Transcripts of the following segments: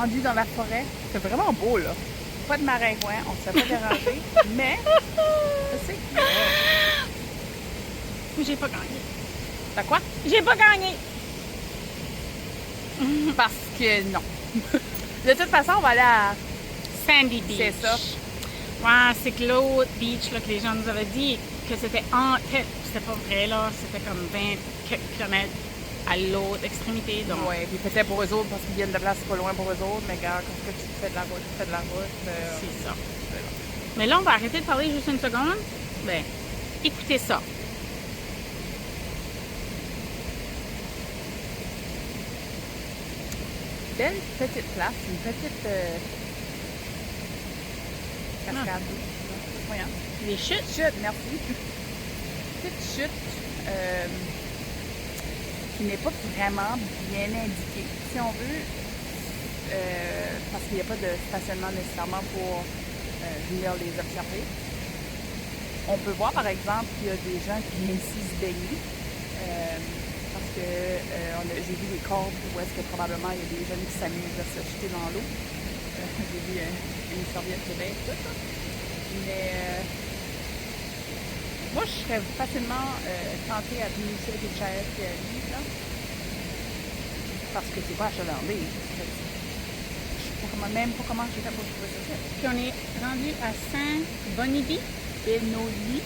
rendu dans la forêt. C'est vraiment beau, là. Pas de maringouin, on se fait pas déranger, mais c'est que... J'ai pas gagné. T'as quoi? J'ai pas gagné! Parce que non. De toute façon, on va aller à... Sandy Beach. C'est ça. Ouais, c'est que l'autre beach là, que les gens nous avaient dit que c'était c'était pas vrai, là. C'était comme 20 km à l'autre extrémité. Donc, Oui, puis peut-être pour eux autres, parce qu'ils viennent de place pas loin pour eux autres, mais regarde, quand tu fais de la route, tu fais de la route. c'est ça. Mais là, on va arrêter de parler juste une seconde. Ben, écoutez ça. Belle petite place, une petite cascade. Voyons. Les chutes. Chute, merci. Petite chute qui n'est pas vraiment bien indiquée, si on veut, parce qu'il n'y a pas de stationnement nécessairement pour venir les observer. On peut voir par exemple qu'il y a des gens qui viennent ici se baigner. Parce que j'ai vu des cordes où est-ce que probablement il y a des jeunes qui s'amusent à se jeter dans l'eau. J'ai vu une serviette de bain, tout ça. Mais moi, je serais facilement tentée à venir ici avec une chaise qui arrive, là. Parce que c'est pas achalandé. Je sais même pas comment j'ai fait pour trouver ça. Puis on est rendu à Saint-Bonidi. Benoni.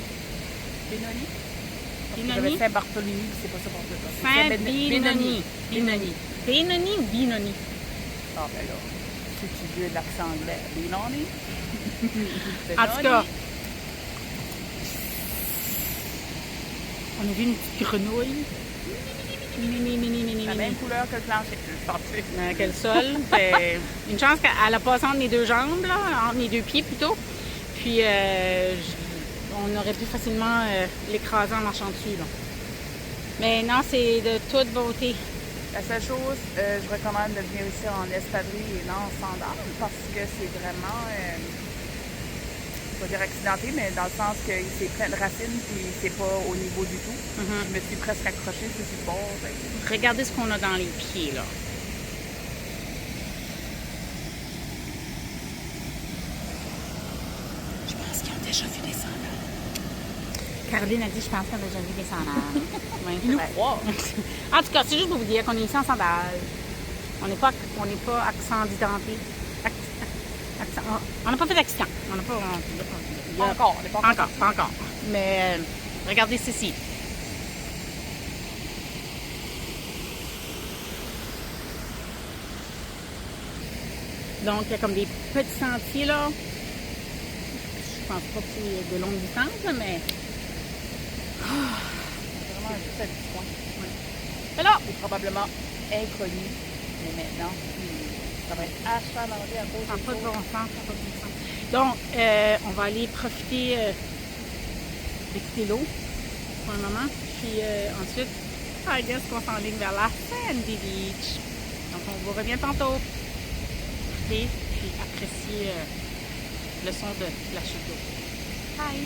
J'avais Saint-Barthélemy, c'est pas ça pour ça. Saint-Benoni. Benoni. Benoni ou Binoni? Ah, ben là, si tu veux l'accent anglais, Benoni. En tout cas, on a vu une petite grenouille. La même couleur que le plancher. Que le sol. Fait une chance qu'elle a passé entre mes deux jambes, là, entre mes deux pieds plutôt. Puis, on aurait pu facilement l'écraser en marchant dessus. Là. Mais non, c'est de toute beauté. La seule chose, je recommande de venir ici en espadrille et non en sandales parce que c'est vraiment, je vais dire accidenté, mais dans le sens que c'est plein de racines et c'est pas au niveau du tout. Je me suis presque accrochée sur le bord. Regardez ce qu'on a dans les pieds, là. Je pense qu'ils ont déjà vu des sandales. Caroline a dit, je pense qu'ils ont déjà vu des sandales. Oui, Ils nous croient. En tout cas, c'est juste pour vous dire qu'on est ici en sandales. On n'est pas accidenté. On n'a pas fait d'accident. On n'a pas... Encore, on n'est pas encore. Pas encore. Mais regardez ceci. Donc, il y a comme des petits sentiers, là. Je pense pas que c'est de longue distance, là, mais... C'est vraiment juste à du point. Ouais. Mais là, C'est probablement inconnu, mais maintenant, ça va être achalandé à cause ça n'a des pas de choses. bon sens, ça n'a pas de bon sens. Donc, on va aller profiter d'écouter l'eau pour un moment. Puis ensuite, I guess qu'on s'enligne vers la Sandy Beach. Donc, on vous revient tantôt. Écoutez, puis appréciez le son de la chute d'eau. Bye!